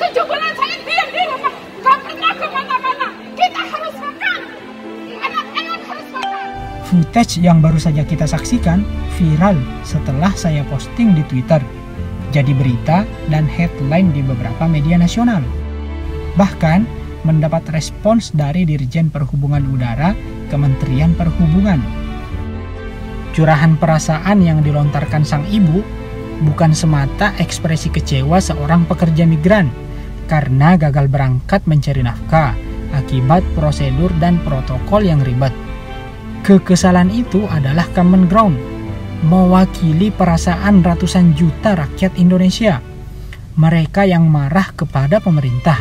7 bulan saya diam di rumah, nggak pernah kemana-mana. Kita harus makan, anak-anak harus makan. Footage yang baru saja kita saksikan viral setelah saya posting di Twitter, jadi berita dan headline di beberapa media nasional. Bahkan mendapat respons dari Dirjen Perhubungan Udara Kementerian Perhubungan. Curahan perasaan yang dilontarkan sang ibu bukan semata ekspresi kecewa seorang pekerja migran karena gagal berangkat mencari nafkah akibat prosedur dan protokol yang ribet. Kekesalan itu adalah common ground, mewakili perasaan ratusan juta rakyat Indonesia, mereka yang marah kepada pemerintah.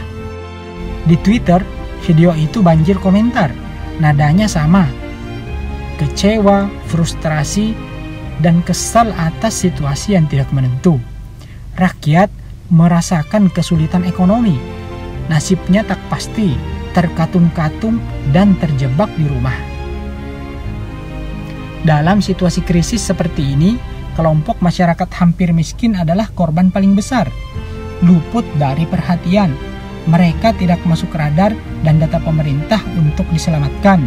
Di Twitter, video itu banjir komentar, nadanya sama, kecewa, frustrasi, dan kesal atas situasi yang tidak menentu. Rakyat merasakan kesulitan ekonomi, nasibnya tak pasti, terkatung-katung, dan terjebak di rumah. Dalam situasi krisis seperti ini, kelompok masyarakat hampir miskin adalah korban paling besar. Luput dari perhatian, mereka tidak masuk radar dan data pemerintah untuk diselamatkan,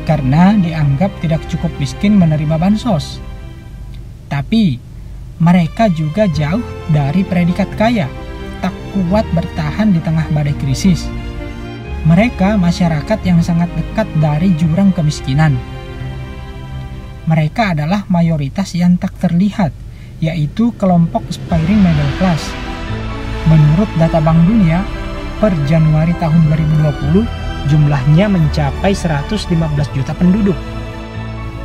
karena dianggap tidak cukup miskin menerima bansos. Tapi, mereka juga jauh dari predikat kaya, tak kuat bertahan di tengah badai krisis. Mereka masyarakat yang sangat dekat dari jurang kemiskinan. Mereka adalah mayoritas yang tak terlihat, yaitu kelompok aspiring middle class. Menurut data Bank Dunia, per Januari tahun 2020, jumlahnya mencapai 115 juta penduduk.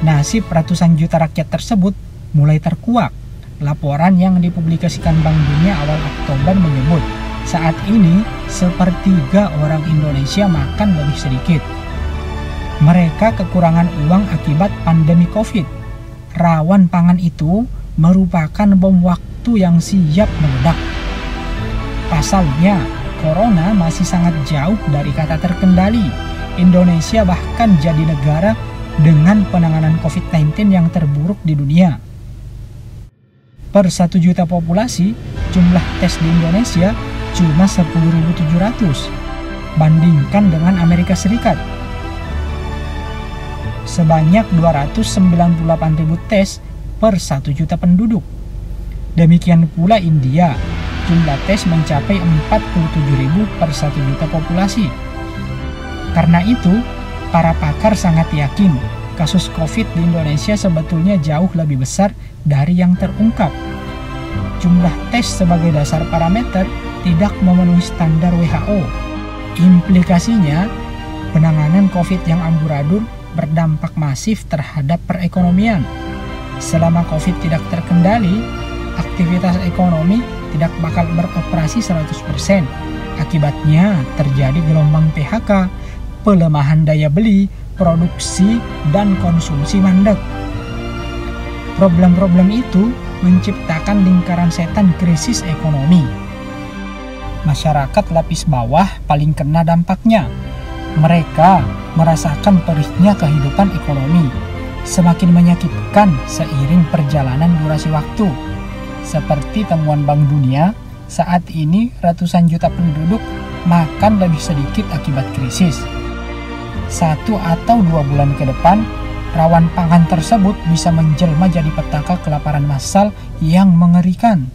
Nasib ratusan juta rakyat tersebut mulai terkuak. Laporan yang dipublikasikan Bank Dunia awal Oktober menyebut, saat ini sepertiga orang Indonesia makan lebih sedikit. Mereka kekurangan uang akibat pandemi COVID. Rawan pangan itu merupakan bom waktu yang siap meledak. Pasalnya, Corona masih sangat jauh dari kata terkendali. Indonesia bahkan jadi negara dengan penanganan COVID-19 yang terburuk di dunia. Per 1 juta populasi, jumlah tes di Indonesia cuma 10.700. Bandingkan dengan Amerika Serikat, sebanyak 298.000 tes per 1 juta penduduk. Demikian pula India, jumlah tes mencapai 47.000 per 1 juta populasi. Karena itu, para pakar sangat yakin kasus COVID di Indonesia sebetulnya jauh lebih besar dari yang terungkap. Jumlah tes sebagai dasar parameter tidak memenuhi standar WHO. Implikasinya, penanganan COVID yang amburadul berdampak masif terhadap perekonomian. Selama COVID tidak terkendali, aktivitas ekonomi tidak bakal beroperasi 100%. Akibatnya terjadi gelombang PHK, pelemahan daya beli, produksi, dan konsumsi mandek. Problem-problem itu menciptakan lingkaran setan krisis ekonomi. Masyarakat lapis bawah paling kena dampaknya. Mereka merasakan perihnya kehidupan ekonomi, semakin menyakitkan seiring perjalanan durasi waktu. Seperti temuan Bank Dunia, saat ini ratusan juta penduduk makan lebih sedikit akibat krisis. 1 atau 2 bulan ke depan, rawan pangan tersebut bisa menjelma jadi petaka kelaparan massal yang mengerikan.